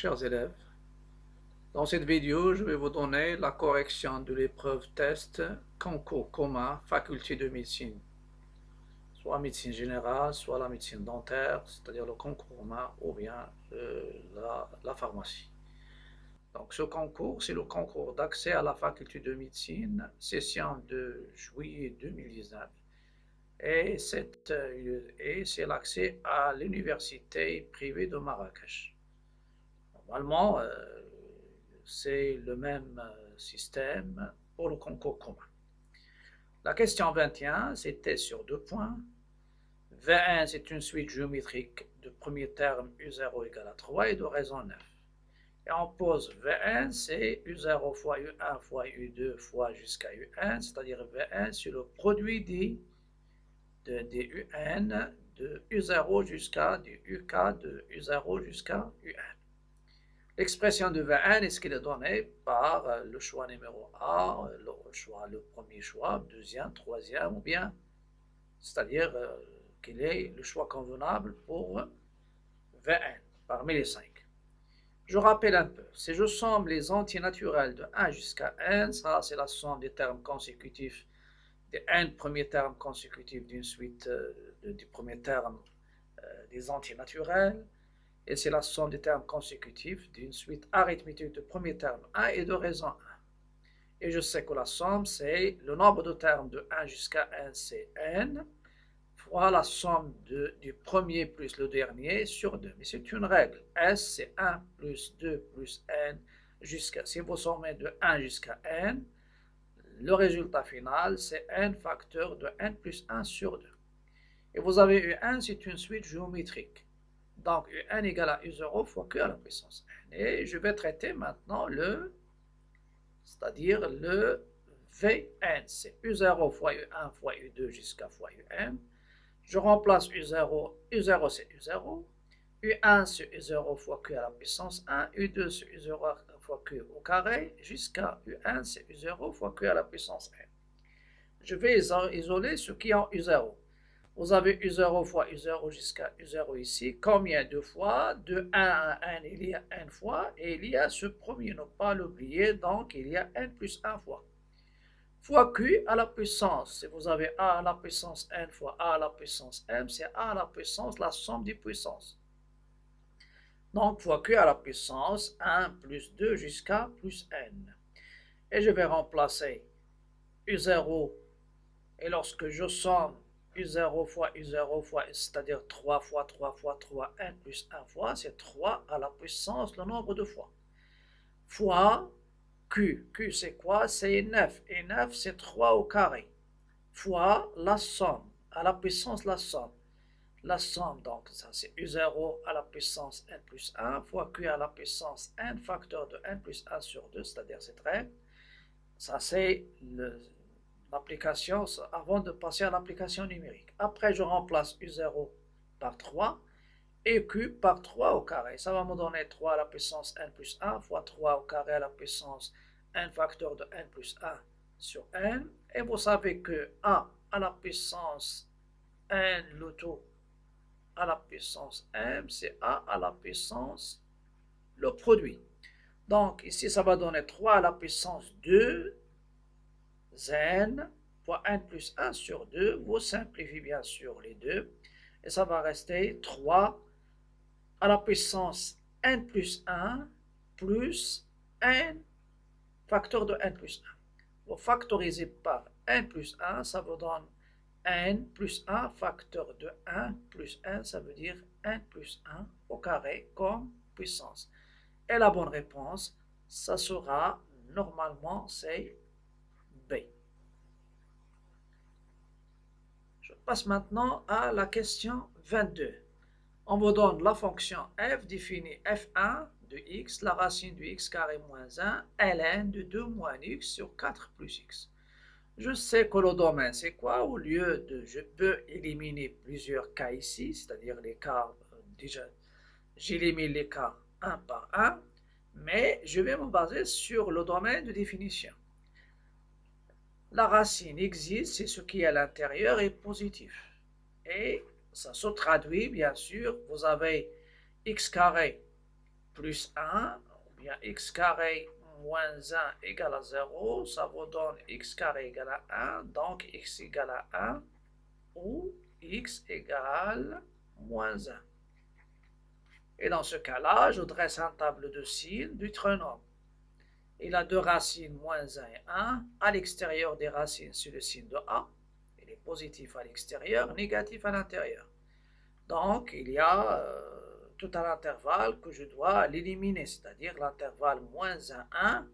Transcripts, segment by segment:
chers élèves. Dans cette vidéo, je vais vous donner la correction de l'épreuve test concours commun faculté de médecine, soit médecine générale, soit la médecine dentaire, c'est-à-dire le concours commun, ou bien la pharmacie. Donc ce concours, c'est le concours d'accès à la faculté de médecine, session de juillet 2019. Et c'est l'accès à l'université privée de Marrakech. Normalement, c'est le même système pour le concours commun. La question 21, c'était sur 2 points. V1, c'est une suite géométrique de premier terme U0 égale à 3 et de raison 9. Et on pose V1, c'est U0 fois U1 fois U2 fois jusqu'à UN, c'est-à-dire V1, c'est le produit des UN de U0 jusqu'à du UK de U0 jusqu'à UN. L'expression de V1 est ce qu'il est donné par le choix numéro A, le premier choix, deuxième, troisième, ou bien, c'est-à-dire quel est le choix convenable pour V1 parmi les 5. Je rappelle un peu, si je somme les entiers naturels de 1 jusqu'à n, ça c'est la somme des termes consécutifs, des n premiers termes consécutifs d'une suite du premier terme des entiers naturels, et c'est la somme des termes consécutifs d'une suite arithmétique de premier terme 1 et de raison 1. Et je sais que la somme, c'est le nombre de termes de 1 jusqu'à n, c'est n, fois la somme du premier plus le dernier sur 2. Mais c'est une règle. S, c'est 1 plus 2 plus n jusqu'à, si vous sommez de 1 jusqu'à n, le résultat final, c'est n facteur de n plus 1 sur 2. Et vous avez eu 1, c'est une suite géométrique. Donc, UN égale à U0 fois Q à la puissance n. Et je vais traiter maintenant c'est-à-dire le Vn. C'est U0 fois U1 fois U2 jusqu'à fois UN. Je remplace U0. U0, c'est U0. U1, c'est U0 fois Q à la puissance 1. U2, c'est U0 fois Q au carré. Jusqu'à U1, c'est U0 fois Q à la puissance n. Je vais isoler ce qui est en U0. Vous avez U0 fois U0 jusqu'à U0 ici. Combien de fois? De 1 à n, il y a n fois. Et il y a ce premier, ne pas l'oublier. Donc, il y a n plus 1 fois. Fois Q à la puissance. Si vous avez A à la puissance n fois A à la puissance m, c'est A à la puissance, la somme des puissances. Donc, fois Q à la puissance 1 plus 2 jusqu'à plus n. Et je vais remplacer U0. Et lorsque je somme U0 fois U0 fois, c'est-à-dire 3 fois 3 fois 3, n plus 1 fois, c'est 3 à la puissance, le nombre de fois. Fois Q. Q, c'est quoi? C'est 9. Et 9, c'est 3 au carré. Fois la somme, à la puissance la somme. La somme, donc, ça c'est U0 à la puissance n plus 1 fois Q à la puissance n facteur de n plus 1 sur 2, c'est-à-dire cette règle. Ça c'est l'application, avant de passer à l'application numérique. Après, je remplace U0 par 3 et Q par 3 au carré. Ça va me donner 3 à la puissance n plus 1 fois 3 au carré à la puissance n facteur de n plus 1 sur n. Et vous savez que A à la puissance n, le tout à la puissance m, c'est A à la puissance le produit. Donc ici, ça va donner 3 à la puissance 2 n fois n plus 1 sur 2, vous simplifiez bien sûr les deux, et ça va rester 3 à la puissance n plus 1 plus n facteur de n plus 1. Vous factorisez par n plus 1, ça vous donne n plus 1 facteur de 1 plus 1, ça veut dire n plus 1 au carré comme puissance. Et la bonne réponse, ça sera normalement, c'est B. Je passe maintenant à la question 22. On vous donne la fonction f définie f1 de x, la racine de x carré moins 1, ln de 2 moins x sur 4 plus x. Je sais que le domaine, c'est quoi? Au lieu de, je peux éliminer plusieurs cas ici, c'est-à-dire les cas, déjà, j'élimine les cas un par un, mais je vais me baser sur le domaine de définition. La racine existe, c'est ce qui est à l'intérieur est positif. Et ça se traduit, bien sûr, vous avez x carré plus 1, ou bien x carré moins 1 égale à 0, ça vous donne x carré égale à 1, donc x égale à 1, ou x égale moins 1. Et dans ce cas-là, je dresse un tableau de signes du trinôme. Il a deux racines, moins 1 et 1. À l'extérieur des racines, c'est le signe de A. Il est positif à l'extérieur, négatif à l'intérieur. Donc, il y a tout un intervalle que je dois l'éliminer, c'est-à-dire l'intervalle moins 1, 1.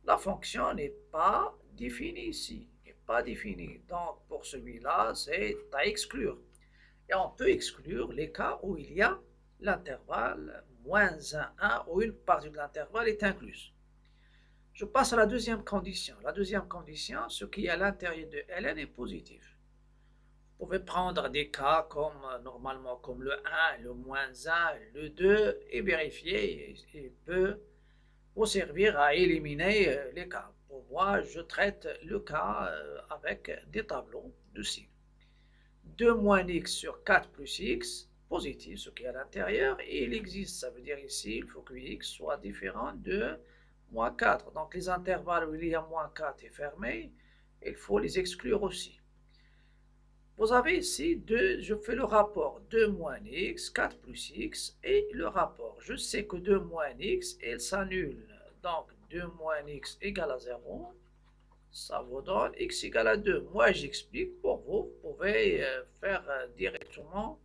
La fonction n'est pas définie ici, n'est pas définie. Donc, pour celui-là, c'est à exclure. Et on peut exclure les cas où il y a l'intervalle moins 1, 1, où une partie de l'intervalle est incluse. Je passe à la deuxième condition. La deuxième condition, ce qui est à l'intérieur de Ln est positif. Vous pouvez prendre des cas comme normalement comme le 1, le moins 1, le 2 et vérifier et peut vous servir à éliminer les cas. Pour moi, je traite le cas avec des tableaux de signes. 2 moins x sur 4 plus x, positif, ce qui est à l'intérieur, et il existe, ça veut dire ici, il faut que x soit différent de moins 4. Donc les intervalles où il y a moins 4 est fermé, il faut les exclure aussi. Vous avez ici, je fais le rapport 2 moins x, 4 plus x, et le rapport. Je sais que 2 moins x, il s'annule. Donc 2 moins x égale à 0. Ça vous donne x égale à 2. Moi, j'explique pour vous. Vous pouvez faire directement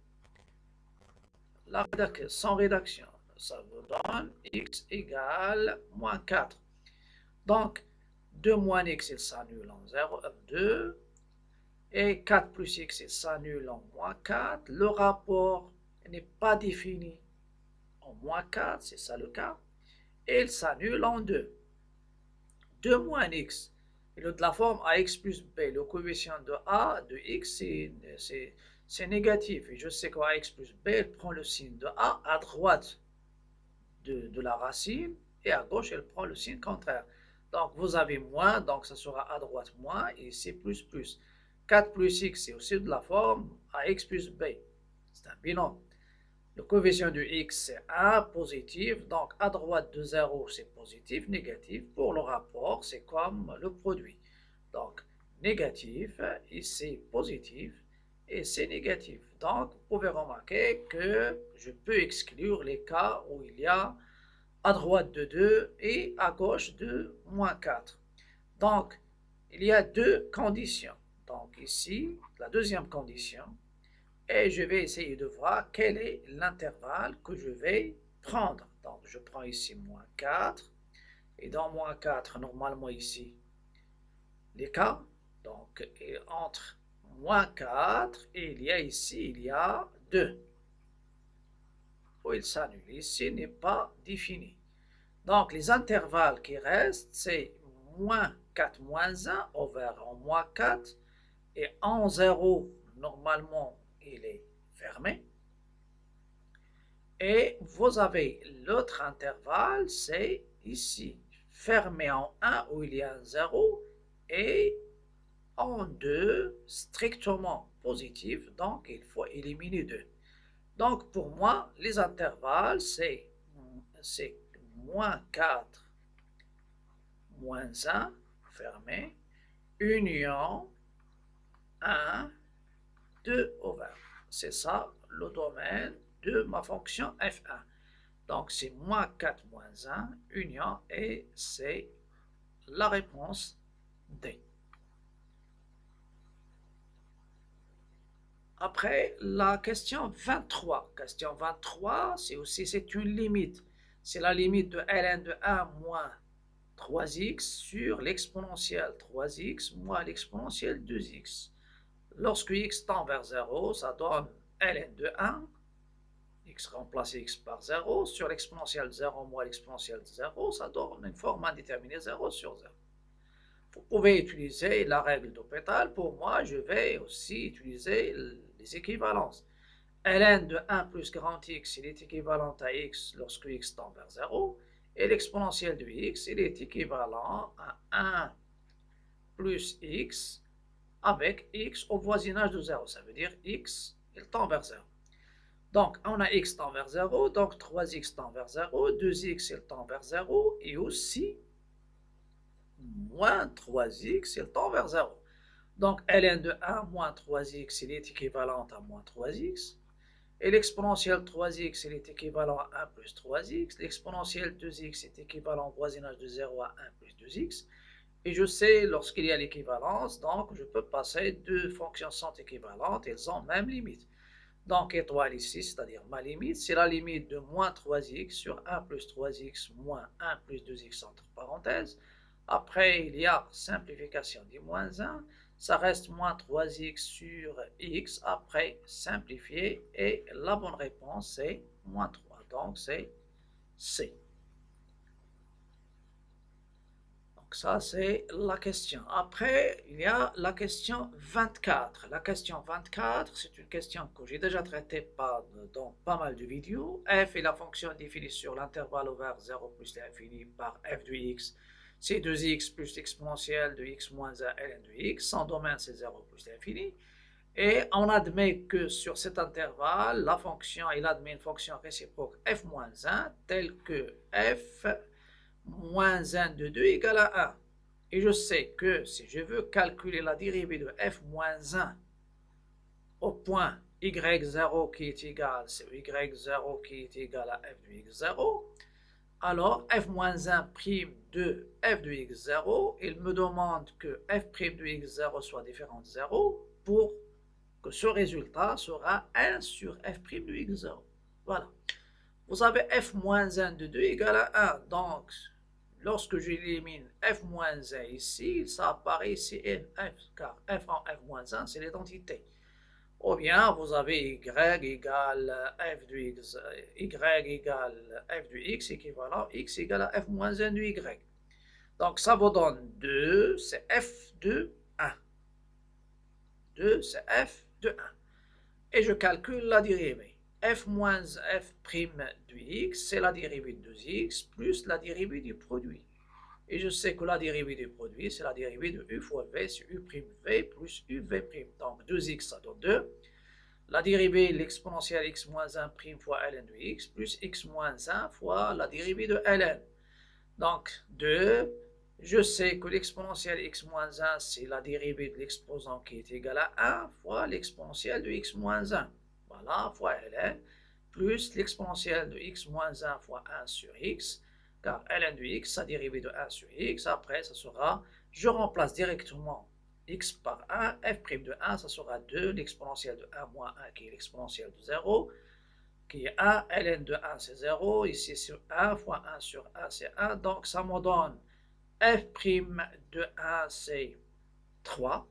la rédaction, sans rédaction. Ça vous donne x égale moins 4. Donc, 2 moins x, il s'annule en 0, 2. Et 4 plus x, il s'annule en moins 4. Le rapport n'est pas défini en moins 4, c'est ça le cas. Et il s'annule en 2. 2 moins x. Et de la forme ax plus b, le coefficient de a de x, c'est négatif. Et je sais qu'ax plus b, elle prend le signe de a à droite de la racine, et à gauche, elle prend le signe contraire. Donc, vous avez moins, donc ça sera à droite moins, et ici plus plus. 4 plus x, c'est aussi de la forme ax plus b. C'est un bilan. Le coefficient de x, c'est 1, positif. Donc, à droite de 0, c'est positif, négatif. Pour le rapport, c'est comme le produit. Donc, négatif, ici, positif, et c'est négatif. Donc, vous pouvez remarquer que je peux exclure les cas où il y a à droite de 2 et à gauche de moins 4. Donc, il y a deux conditions. Donc, ici, la deuxième condition, et je vais essayer de voir quel est l'intervalle que je vais prendre. Donc, je prends ici moins 4, et dans moins 4, normalement ici, les cas, donc entre moins 4, et il y a ici, il y a 2, où il s'annule. Ici n'est pas défini. Donc, les intervalles qui restent, c'est moins 4 moins 1 over en moins 4, et en 0, normalement, il est fermé. Et vous avez l'autre intervalle, c'est ici, fermé en 1 où il y a un 0 et en 2 strictement positif, donc il faut éliminer 2. Donc pour moi, les intervalles, c'est moins 4, moins 1, fermé, union 1, 2 over. C'est ça le domaine de ma fonction f1. Donc c'est moins 4 moins 1, union, et c'est la réponse D. Après, la question 23. Question 23, c'est une limite. C'est la limite de ln de 1 moins 3x sur l'exponentielle 3x moins l'exponentielle 2x. Lorsque x tend vers 0, ça donne ln de 1, x remplacer x par 0, sur l'exponentielle 0 moins l'exponentielle 0, ça donne une forme indéterminée 0 sur 0. Vous pouvez utiliser la règle d'Hopital. Pour moi, je vais aussi utiliser les équivalences. ln de 1 plus grand x, il est équivalent à x lorsque x tend vers 0. Et l'exponentielle de x, il est équivalent à 1 plus x avec x au voisinage de 0. Ça veut dire x, il tend vers 0. Donc, on a x tend vers 0, donc 3x tend vers 0, 2x il tend vers 0, et aussi moins 3x il tend vers 0. Donc, ln de 1 moins 3x, il est équivalent à moins 3x. Et l'exponentielle 3x, il est équivalent à 1 plus 3x. L'exponentielle 2x est équivalent au voisinage de 0 à 1 plus 2x. Et je sais, lorsqu'il y a l'équivalence, donc je peux passer deux fonctions sont équivalentes, elles ont même limite. Donc étoile ici, c'est-à-dire ma limite, c'est la limite de moins 3x sur 1 plus 3x moins 1 plus 2x entre parenthèses. Après, il y a simplification du moins 1, ça reste moins 3x sur x, après simplifier, et la bonne réponse c'est moins 3, donc c'est C. Donc ça, c'est la question. Après, il y a la question 24. La question 24, c'est une question que j'ai déjà traitée dans pas mal de vidéos. F est la fonction définie sur l'intervalle ouvert 0 plus l'infini par f de x. C'est 2x plus l'exponentielle de x moins 1 ln de x. Son domaine, c'est 0 plus l'infini. Et on admet que sur cet intervalle, la fonction, il admet une fonction réciproque f moins 1 telle que f moins 1 de 2 égale à 1. Et je sais que si je veux calculer la dérivée de f moins 1 au point y0 qui est égal, c'est y0 qui est égal à f de x0, alors f moins 1 prime de f de x0, il me demande que f prime de x0 soit différent de 0 pour que ce résultat sera 1 sur f prime de x0. Voilà. Vous avez f moins 1 de 2 égale à 1. Donc, lorsque j'élimine f moins 1 ici, ça apparaît ici f, car f en f moins 1, c'est l'identité. Ou bien, vous avez y égale f de x, y égale f de x équivalent x égale à f moins 1 de y. Donc, ça vous donne 2, c'est f de 1. 2, c'est f de 1. Et je calcule la dérivée. F moins f' de x, c'est la dérivée de 2x plus la dérivée du produit. Et je sais que la dérivée du produit, c'est la dérivée de u fois v, c'est u'v plus uv'. Donc 2x, ça donne 2. La dérivée, l'exponentielle x moins 1' fois ln de x, plus x moins 1 fois la dérivée de ln. Donc 2, je sais que l'exponentielle x moins 1, c'est la dérivée de l'exposant qui est égal à 1 fois l'exponentielle de x moins 1. Voilà, fois ln, plus l'exponentielle de x moins 1 fois 1 sur x, car ln de x, sa dérivée de 1 sur x, après ça sera, je remplace directement x par 1, f' de 1, ça sera 2, l'exponentielle de 1 moins 1 qui est l'exponentielle de 0, qui est 1, ln de 1 c'est 0, ici c'est 1 fois 1 sur 1 c'est 1, donc ça me donne f' de 1 c'est 3,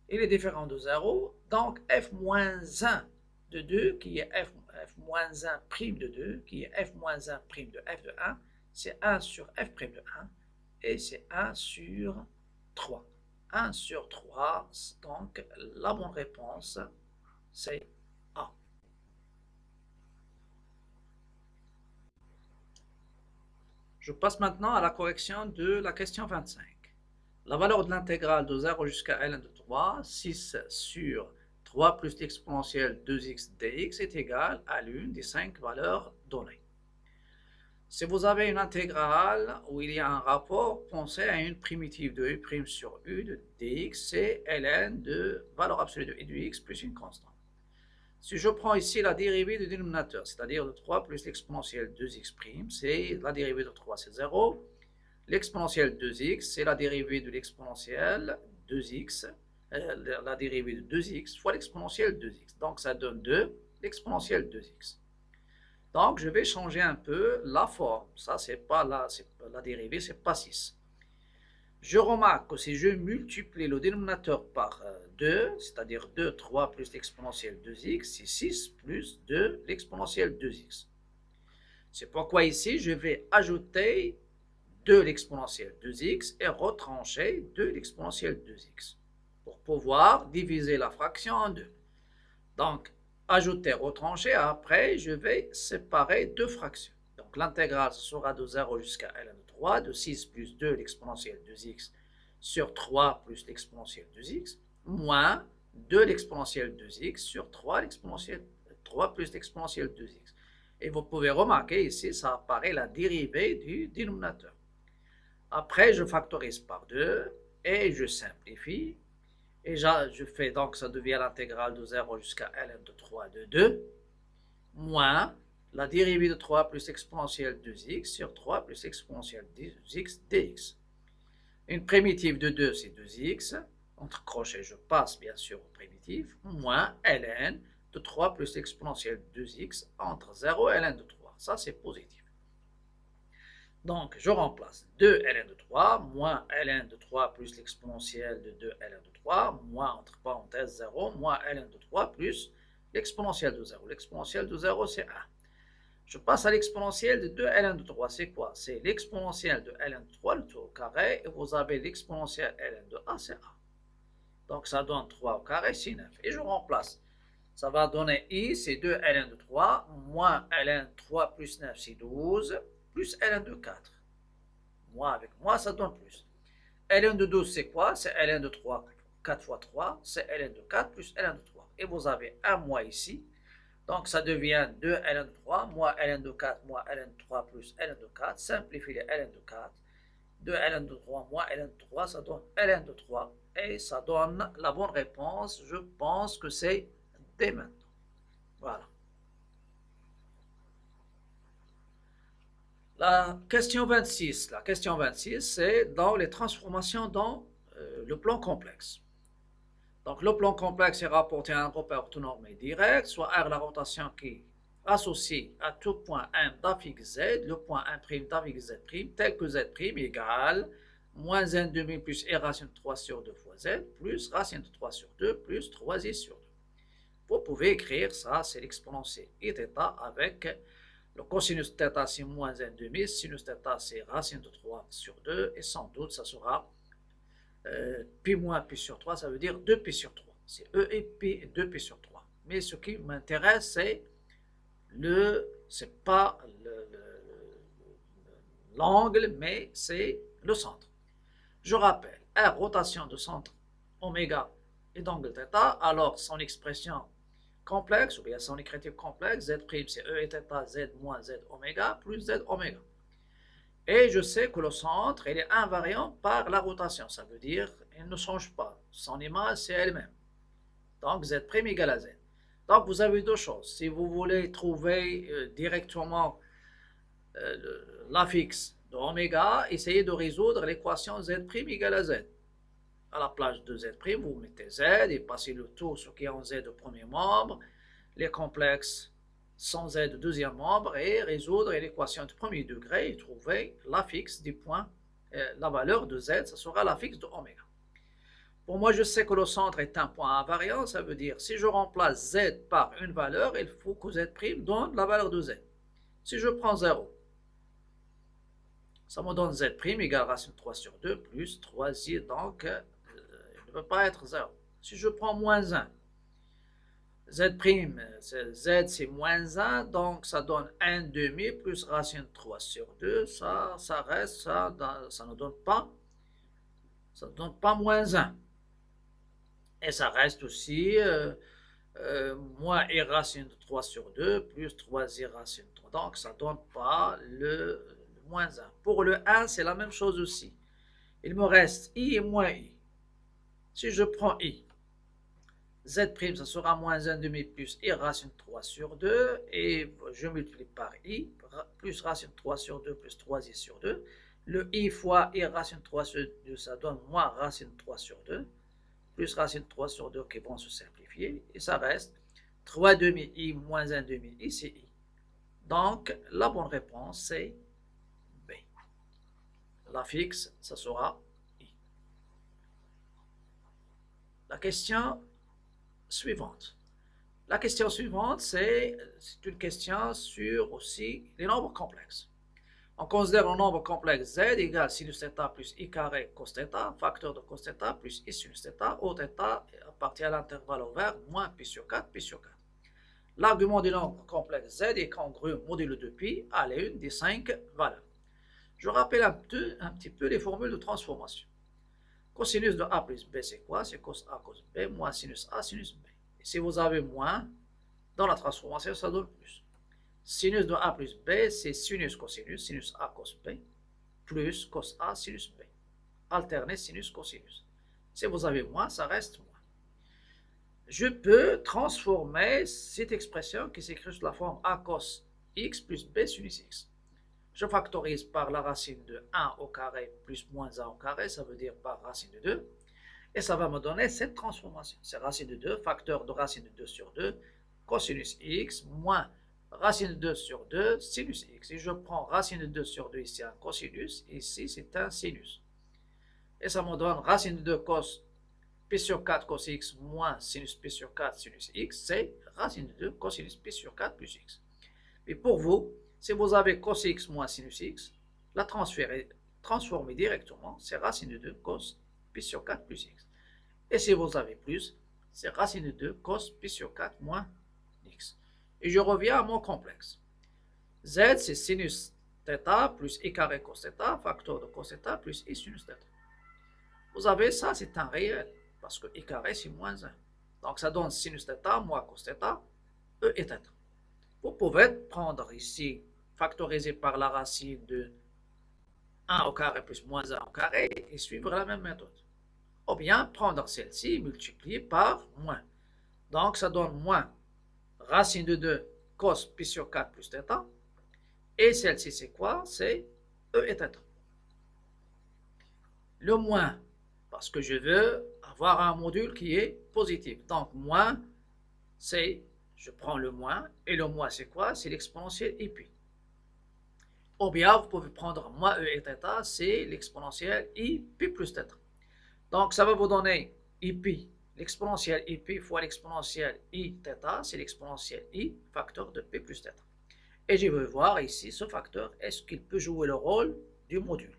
il est différent de 0, donc f moins 1 de 2 qui est f moins 1 prime de 2, qui est f moins 1 prime de f de 1, c'est 1 sur f prime de 1, et c'est 1 sur 3. 1 sur 3, donc la bonne réponse c'est A. Je passe maintenant à la correction de la question 25. La valeur de l'intégrale de 0 jusqu'à ln de 3, 6 sur 3 plus l'exponentielle 2x dx est égale à l'une des 5 valeurs données. Si vous avez une intégrale où il y a un rapport, pensez à une primitive de u' sur u de dx, c'est ln de valeur absolue de i de x plus une constante. Si je prends ici la dérivée du dénominateur, c'est-à-dire de 3 plus l'exponentielle 2x', c'est la dérivée de 3, c'est 0. L'exponentielle 2x, c'est la dérivée de l'exponentielle 2x, la dérivée de 2x fois l'exponentielle 2x. Donc ça donne 2, l'exponentielle 2x. Donc je vais changer un peu la forme. Ça, c'est pas la dérivée, c'est pas 6. Je remarque que si je multiplie le dénominateur par 2, c'est-à-dire 2, 3 plus l'exponentielle 2x, c'est 6 plus 2, l'exponentielle 2x. C'est pourquoi ici, je vais ajouter 2 l'exponentielle 2x et retrancher 2 l'exponentielle 2x pour pouvoir diviser la fraction en 2. Donc, ajouter, retrancher, après, je vais séparer deux fractions. Donc, l'intégrale sera de 0 jusqu'à ln de 3, de 6 plus 2 l'exponentielle 2x sur 3 plus l'exponentielle 2x, moins 2 l'exponentielle 2x sur 3 3 plus l'exponentielle de 2x. Et vous pouvez remarquer ici, ça apparaît la dérivée du dénominateur. Après, je factorise par 2 et je simplifie. Et je fais donc, ça devient l'intégrale de 0 jusqu'à ln de 3 de 2, moins la dérivée de 3 plus exponentielle de 2x sur 3 plus exponentielle de 2x dx. Une primitive de 2, c'est 2x. Entre crochets, je passe bien sûr aux primitives, moins ln de 3 plus l'exponentielle de 2x entre 0 et ln de 3. Ça, c'est positif. Donc, je remplace 2 ln de 3 moins ln de 3 plus l'exponentielle de 2 ln de 3 moins, entre parenthèses, 0 moins ln de 3 plus l'exponentielle de 0. L'exponentielle de 0, c'est 1. Je passe à l'exponentielle de 2 ln de 3. C'est quoi? C'est l'exponentielle de ln de 3, le tout au carré, et vous avez l'exponentielle ln de a, c'est a. Donc, ça donne 3 au carré, c'est 9. Et je remplace. Ça va donner i, c'est 2 ln de 3, moins ln de 3 plus 9, c'est 12, plus ln de 4. Moi avec moi, ça donne plus. ln de 12, c'est quoi? C'est ln de 3, 4 fois 3, c'est ln de 4 plus ln de 3. Et vous avez un moins ici. Donc, ça devient 2 ln de 3, moins ln de 4, moins ln de 3 plus ln de 4. Simplifiez les ln de 4. 2 ln de 3, moins ln de 3, ça donne ln de 3. Et ça donne la bonne réponse. Je pense que c'est dès maintenant. Voilà. La question 26. La question 26, c'est dans les transformations dans le plan complexe. Donc, le plan complexe est rapporté à un groupe orthonormé direct, soit R la rotation qui est associée à tout point M d'affixe Z, le point 1' d'affixe Z', tel que Z' égale moins n demi plus e racine de 3 sur 2 fois Z, plus racine de 3 sur 2, plus 3i sur 2. Vous pouvez écrire ça, c'est l'exponentielle θ avec le cosinus θ, c'est moins n demi, sinus θ, c'est racine de 3 sur 2, et sans doute, ça sera pi moins pi sur 3, ça veut dire 2pi sur 3. C'est E et pi, 2pi sur 3. Mais ce qui m'intéresse, c'est pas l'angle, mais c'est le centre. Je rappelle, R, rotation de centre oméga et d'angle θ, alors son expression complexe, ou bien son écriture complexe, Z', c'est E et θ, Z moins Z oméga, plus Z oméga. Et je sais que le centre, il est invariant par la rotation. Ça veut dire qu'il ne change pas. Son image, c'est elle-même. Donc, Z' égale à Z. Donc, vous avez deux choses. Si vous voulez trouver directement l'affixe de oméga, essayez de résoudre l'équation Z' égale à Z. À la place de Z', vous mettez Z et passez le tout sur qui est en Z au premier membre, les complexes sans Z de deuxième membre et résoudre l'équation de premier degré et trouver l'affixe du point, la valeur de Z, ça sera l'affixe de oméga. Pour moi, je sais que le centre est un point invariant, ça veut dire si je remplace Z par une valeur, il faut que Z' donne la valeur de Z. Si je prends 0, ça me donne Z' égale racine 3 sur 2 plus 3i, donc il ne peut pas être 0. Si je prends moins 1, Z', c'est moins 1, donc ça donne 1 demi plus racine 3 sur 2, ça reste, ça ne donne pas moins 1. Et ça reste aussi moins i racine de 3 sur 2 plus 3i racine 3, donc ça ne donne pas le moins 1. Pour le 1, c'est la même chose aussi. Il me reste i et moins i. Si je prends i, Z', ça sera moins 1 demi plus i racine 3 sur 2, et je multiplie par i, plus racine 3 sur 2 plus 3i sur 2. Le i fois i racine 3 sur 2, ça donne moins racine 3 sur 2, plus racine 3 sur 2 qui vont se simplifier, et ça reste 3 demi i moins 1 demi i, c'est i. Donc, la bonne réponse, c'est B. L'affixe, ça sera i. La question suivante. La question suivante, c'est une question sur aussi les nombres complexes. On considère un nombre complexe Z égale sinus θ plus i carré cos θ, facteur de cos θ plus i sinus θ, où θ appartient à l'intervalle ouvert, moins pi sur 4, pi sur 4. L'argument du nombre complexe Z est congru modulo de pi à l'une des 5 valeurs. Je rappelle un petit peu les formules de transformation. Cosinus de A plus B, c'est quoi? C'est cos A cos B moins sinus A sinus B. Et si vous avez moins, Dans la transformation, ça donne plus. Sinus de A plus B, c'est sinus cosinus, sinus A cos B, plus cos A sinus B. Alterner sinus cosinus. Si vous avez moins, ça reste moins. Je peux transformer cette expression qui s'écrit sous la forme A cos x plus B sinus x. Je factorise par la racine de 1 au carré plus moins 1 au carré, ça veut dire par racine de 2. Et ça va me donner cette transformation. C'est racine de 2, facteur de racine de 2 sur 2, cosinus x, moins racine de 2 sur 2, sinus x. Et je prends racine de 2 sur 2, ici un cosinus, ici c'est un sinus. Et ça me donne racine de 2 cos pi sur 4 cos x moins sinus pi sur 4 sinus x, c'est racine de 2 cosinus pi sur 4 plus x. Et pour vous, si vous avez cos x moins sinus x, la transformer directement, c'est racine de 2 cos pi sur 4 plus x. Et si vous avez plus, c'est racine de 2 cos pi sur 4 moins x. Et je reviens à mon complexe. Z, c'est sinus θ plus i carré cos θ, facteur de cos θ plus i sinus θ. Vous avez ça, c'est un réel, parce que i carré, c'est moins 1. Donc ça donne sinus θ moins cos θ, e et θ. Vous pouvez prendre ici, factoriser par la racine de 1 au carré plus moins 1 au carré, et suivre la même méthode. Ou bien prendre celle-ci, multiplier par moins. Donc ça donne moins racine de 2 cos pi sur 4 plus θ. Et celle-ci, c'est quoi? C'est e et θ. Le moins, parce que je veux avoir un module qui est positif. Donc moins, c'est, je prends le moins, et le moins, c'est quoi? C'est l'exponentielle i pi. Ou bien, vous pouvez prendre moins e et θ, c'est l'exponentielle i pi plus θ. Donc, ça va vous donner i pi, l'exponentielle i pi fois l'exponentielle i θ, c'est l'exponentielle i facteur de p plus θ. Et je veux voir ici ce facteur, est-ce qu'il peut jouer le rôle du module.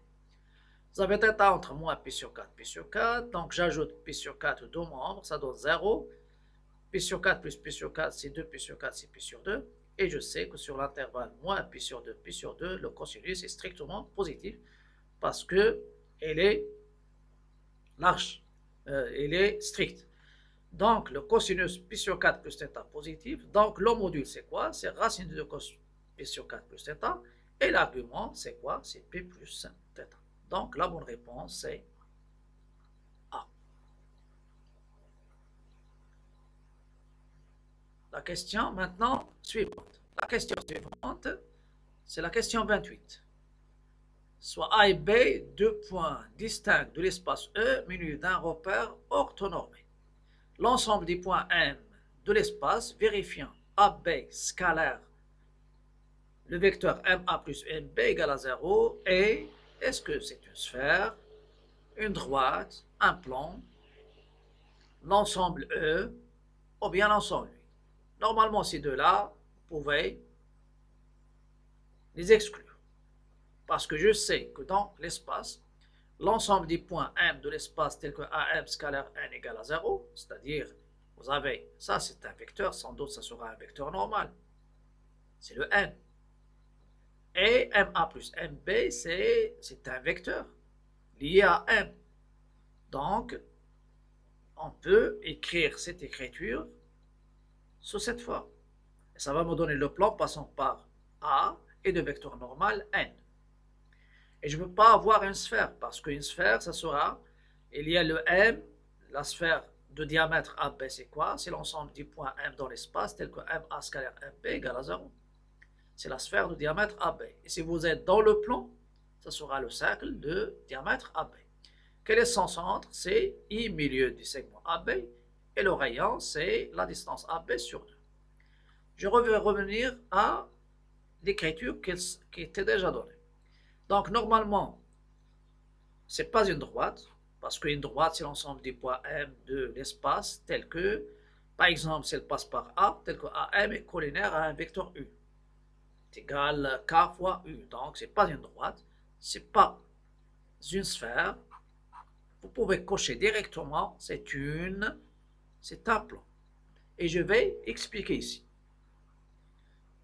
Vous avez θ entre moins pi sur 4, pi sur 4, donc j'ajoute pi sur 4 deux membres, ça donne 0. Pi sur 4 plus pi sur 4, c'est 2 pi sur 4, c'est pi sur 2. Et je sais que sur l'intervalle moins pi sur 2, le cosinus est strictement positif parce que elle est large, elle est stricte. Donc le cosinus pi sur 4 plus θ positif. Donc le module c'est quoi? C'est racine de 2 cos pi sur 4 plus θ. Et l'argument c'est quoi? C'est pi plus θ. Donc la bonne réponse c'est A. La question maintenant suivante. La question suivante, c'est la question 28. Soit A et B, deux points distincts de l'espace E munis d'un repère orthonormé. L'ensemble des points M de l'espace vérifiant AB scalaire le vecteur MA plus MB égale à 0 et est-ce que c'est une sphère, une droite, un plan, l'ensemble E ou bien l'ensemble U. Normalement, ces deux-là, vous pouvez les exclure. Parce que je sais que dans l'espace, l'ensemble des points M de l'espace tel que AM scalaire N égale à 0, c'est-à-dire, vous avez, ça c'est un vecteur, sans doute ça sera un vecteur normal. C'est le N. Et MA plus MB, c'est un vecteur lié à M. Donc, on peut écrire cette écriture sous cette forme. Et ça va me donner le plan passant par A et de vecteur normal N. Et je ne peux pas avoir une sphère, parce qu'une sphère, ça sera, il y a le M, la sphère de diamètre AB, c'est quoi? C'est l'ensemble des points M dans l'espace, tel que MA scalaire MB égale à 0. C'est la sphère de diamètre AB. Et si vous êtes dans le plan, ça sera le cercle de diamètre AB. Quel est son centre? C'est I milieu du segment AB, et le rayon, c'est la distance AB sur 2. Je vais revenir à l'écriture qui était déjà donnée. Donc, normalement, ce n'est pas une droite, parce qu'une droite, c'est l'ensemble des points M de l'espace, tel que, par exemple, si elle passe par A, tel que AM est collinaire à un vecteur U. C'est égal K fois U. Donc, ce n'est pas une droite, ce n'est pas une sphère. Vous pouvez cocher directement, c'est un plan. Et je vais expliquer ici.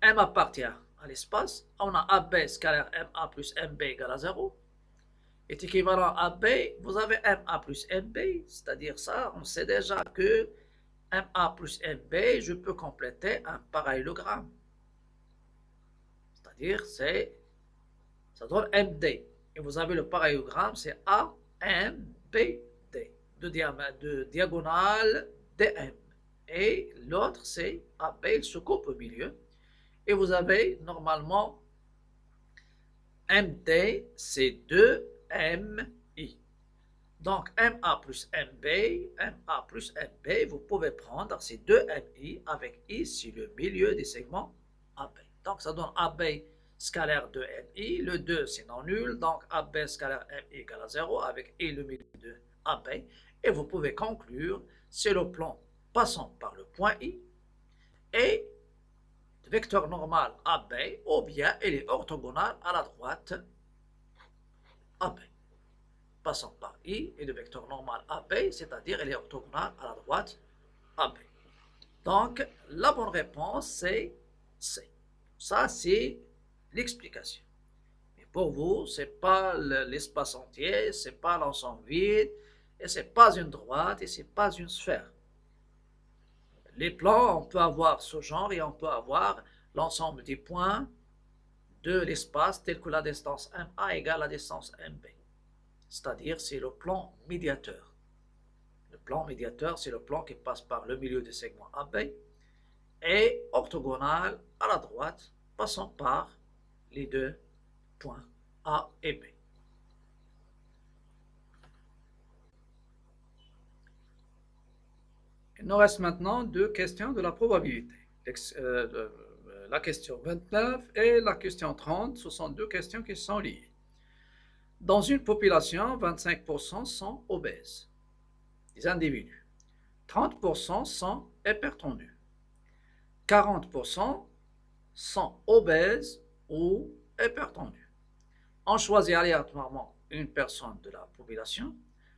M appartient à l'espace, on a AB scalaire MA plus MB égale à 0, est équivalent à B, vous avez MA plus MB, c'est-à-dire ça, on sait déjà que MA plus MB, je peux compléter un parallélogramme. C'est-à-dire, ça donne MD. Et vous avez le parallélogramme, c'est AMBD, de diagonale DM. Et l'autre, c'est AB, il se coupe au milieu. Et vous avez normalement MD, c'est 2MI. Donc, MA plus MA plus MB, vous pouvez prendre ces 2MI avec I sur le milieu des segments AB. Donc, ça donne AB scalaire 2MI. Le 2, c'est non nul. Donc, AB scalaire MI égale à 0 avec I le milieu de AB. Et vous pouvez conclure, c'est le plan passant par le point I et le vecteur normal AB, ou bien il est orthogonal à la droite AB. Passant par I et le vecteur normal AB, c'est-à-dire il est orthogonal à la droite AB. Donc, la bonne réponse, c'est C. Ça, c'est l'explication. Mais pour vous, ce n'est pas l'espace entier, ce n'est pas l'ensemble vide, et ce n'est pas une droite, et ce n'est pas une sphère. Les plans, on peut avoir ce genre, et on peut avoir l'ensemble des points de l'espace tel que la distance MA égale la distance MB. C'est-à-dire, c'est le plan médiateur. Le plan médiateur, c'est le plan qui passe par le milieu des segments AB et orthogonal à la droite, passant par les deux points A et B. Il nous reste maintenant deux questions de la probabilité. La question 29 et la question 30, ce sont deux questions qui sont liées. Dans une population, 25% sont obèses, des individus. 30% sont hypertendus. 40% sont obèses ou hypertendus. On choisit aléatoirement une personne de la population.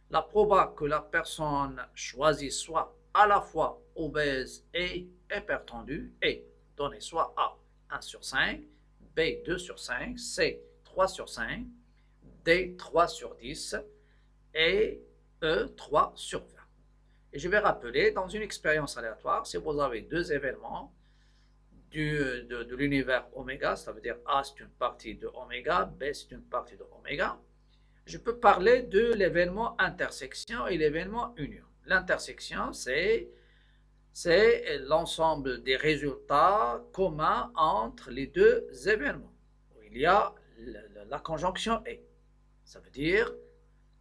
La proba que la personne choisie soit à la fois obèse et hypertendue est donnée soit A 1 sur 5, B 2 sur 5, C 3 sur 5, D 3 sur 10 et E 3 sur 20. Et je vais rappeler, dans une expérience aléatoire, si vous avez deux événements de l'univers oméga, ça veut dire A c'est une partie de oméga, B c'est une partie de oméga, je peux parler de l'événement intersection et l'événement union. L'intersection, c'est l'ensemble des résultats communs entre les deux événements. Il y a la conjonction et. Ça veut dire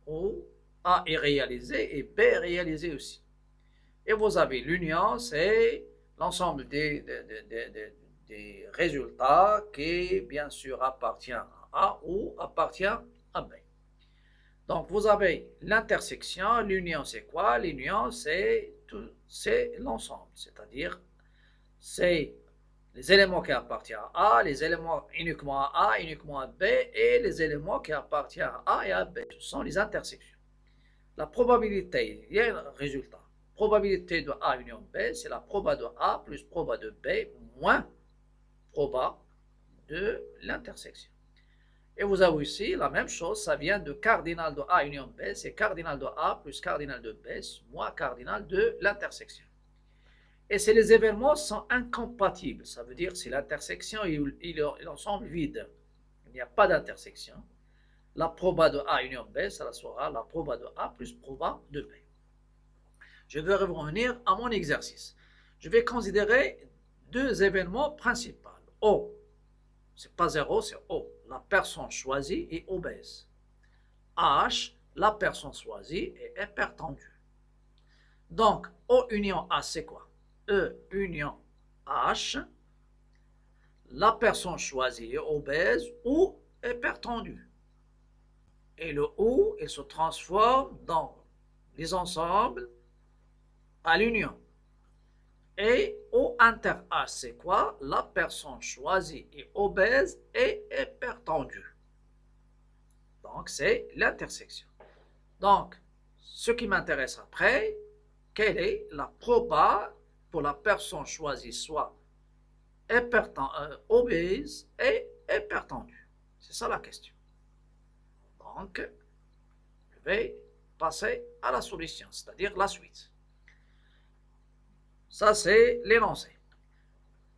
où A est réalisé et B est réalisé aussi. Et vous avez l'union, c'est l'ensemble des résultats qui, bien sûr, appartient à A ou appartient à B. Donc, vous avez l'intersection. L'union, c'est quoi? L'union, c'est l'ensemble, c'est-à-dire, c'est les éléments qui appartiennent à A, les éléments uniquement à A, uniquement à B, et les éléments qui appartiennent à A et à B. Ce sont les intersections. La probabilité, il y a un résultat. Probabilité de A union B, c'est la proba de A plus proba de B moins proba de l'intersection. Et vous avez aussi la même chose, ça vient de cardinal de A union B, c'est cardinal de A plus cardinal de B moins cardinal de l'intersection. Et si les événements sont incompatibles, ça veut dire si l'intersection et l'ensemble vide, il n'y a pas d'intersection, la proba de A union B, ça sera la proba de A plus proba de B. Je vais revenir à mon exercice. Je vais considérer deux événements principaux. O, c'est pas 0, c'est O. La personne choisie est obèse. H, la personne choisie est hypertendue. Donc, O union A, c'est quoi? E union H, la personne choisie est obèse ou hypertendue. Et le OU, il se transforme dans les ensembles à l'union. Et O inter H, c'est quoi? La personne choisie est obèse et hypertendue. Donc, c'est l'intersection. Donc, ce qui m'intéresse après, quelle est la proba pour la personne choisie soit obèse et hypertendue? C'est ça la question. Donc, je vais passer à la solution, c'est-à-dire la suite. Ça, c'est l'énoncé.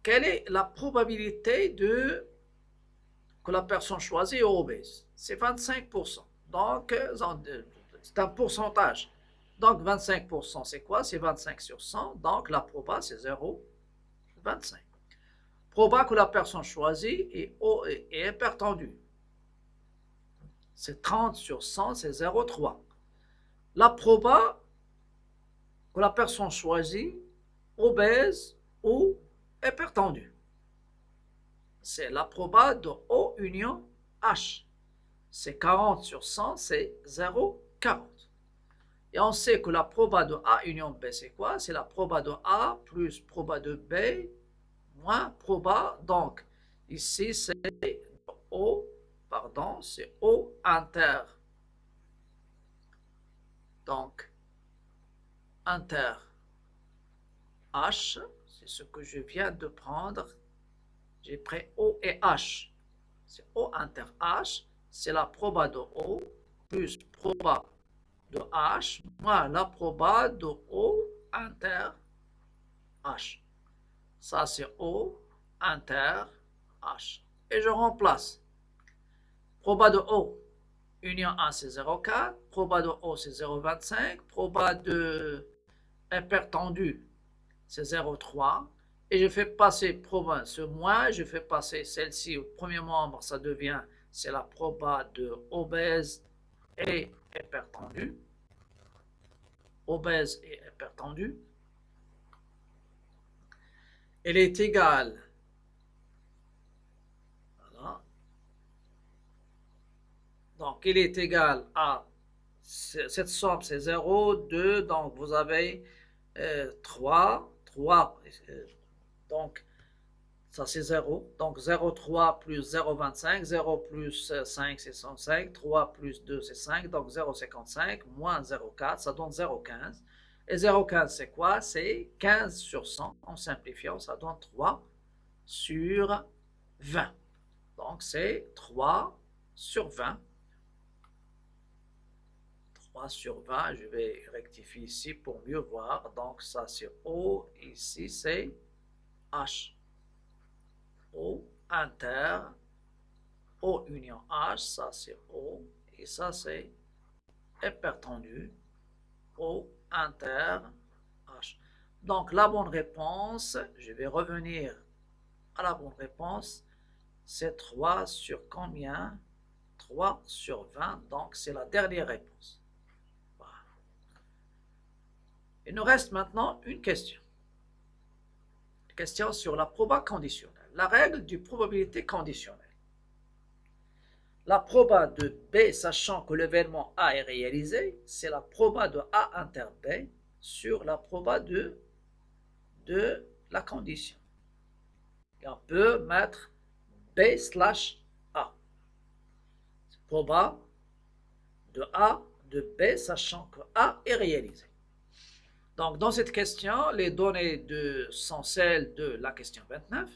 Quelle est la probabilité que la personne choisie est obèse? C'est 25%. Donc, c'est un pourcentage. Donc, 25%, c'est quoi? C'est 25 sur 100. Donc, la proba, c'est 0,25. Proba que la personne choisie est hypertendue. C'est 30 sur 100, c'est 0,3. La proba que la personne choisit obèse ou hypertendue. C'est la proba de O union H. C'est 40 sur 100, c'est 0,40. Et on sait que la proba de A union B, c'est quoi? C'est la proba de A plus proba de B moins proba. Donc, ici, c'est O, pardon, c'est O inter. Donc, inter H, c'est ce que je viens de prendre. J'ai pris O et H. C'est O inter H, c'est la proba de O plus proba de H moins la proba de O inter H. Ça, c'est O inter H. Et je remplace. Proba de O, union 1, c'est 0,4. Proba de O, c'est 0,25. Proba de hypertendu, c'est 0,3. Et je fais passer proba ce moins, je fais passer celle-ci au premier membre, ça devient, c'est la proba de obèse et hypertendu. Obèse et hypertendu. Elle est égale, voilà. Donc, il est égal à, cette somme, c'est 0, 2, donc vous avez 3, donc ça c'est 0, donc 0,3 plus 0,25, 0 plus 5 c'est 105, 3 plus 2 c'est 5, donc 0,55 moins 0,4, ça donne 0,15. Et 0,15 c'est quoi? C'est 15 sur 100, en simplifiant, ça donne 3 sur 20. Donc c'est 3 sur 20. 3 sur 20, je vais rectifier ici pour mieux voir. Donc ça c'est O, ici c'est H. O inter, O union H, ça c'est O, et ça c'est hypertendu, O inter H. Donc la bonne réponse, je vais revenir à la bonne réponse, c'est 3 sur combien? 3 sur 20, donc c'est la dernière réponse. Voilà. Il nous reste maintenant une question. Une question sur la proba conditionnelle. La règle du probabilité conditionnelle. La proba de B, sachant que l'événement A est réalisé, c'est la proba de A inter B sur la proba de la condition. Et on peut mettre B slash A. Proba de A de B, sachant que A est réalisé. Donc, dans cette question, les données sont celles de la question 29.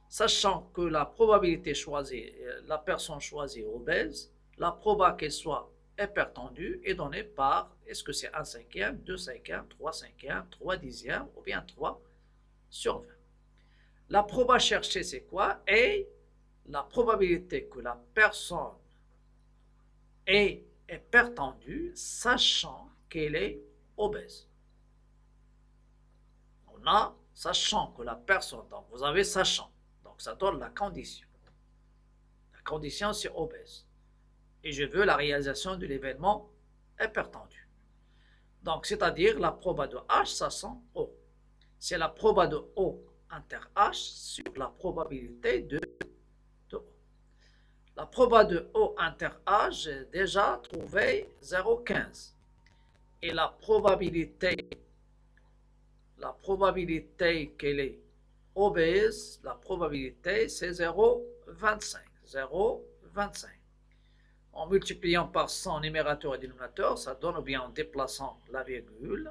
Sachant que la probabilité choisie, la personne choisie est obèse, la proba qu'elle soit hypertendue est donnée par, est-ce que c'est 1 cinquième, 2 cinquièmes, 3 cinquièmes, 3 dixièmes ou bien 3 sur 20. La proba cherchée, c'est quoi? Et la probabilité que la personne est hypertendue, sachant qu'elle est obèse. On a sachant que la personne, donc vous avez sachant. Donc, ça donne la condition. La condition, c'est obèse. Et je veux la réalisation de l'événement hypertendu. Donc, c'est-à-dire la proba de H, ça sent O. C'est la proba de O inter H sur la probabilité de O. La proba de O inter H, j'ai déjà trouvé 0,15. Et la probabilité qu'elle est obèse, la probabilité, c'est 0,25. 0,25. En multipliant par 100 numérateur et dénominateur, ça donne, ou bien en déplaçant la virgule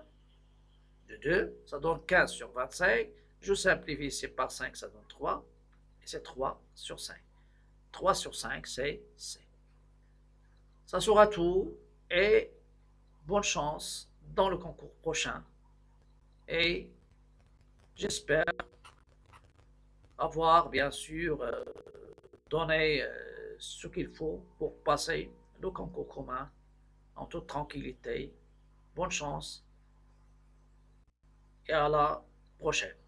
de 2, ça donne 15 sur 25. Je simplifie ici par 5, ça donne 3. Et c'est 3 sur 5. 3 sur 5, c'est C. Ça sera tout. Et bonne chance dans le concours prochain. Et J'espère avoir bien sûr donné ce qu'il faut pour passer le concours commun en toute tranquillité. Bonne chance et à la prochaine.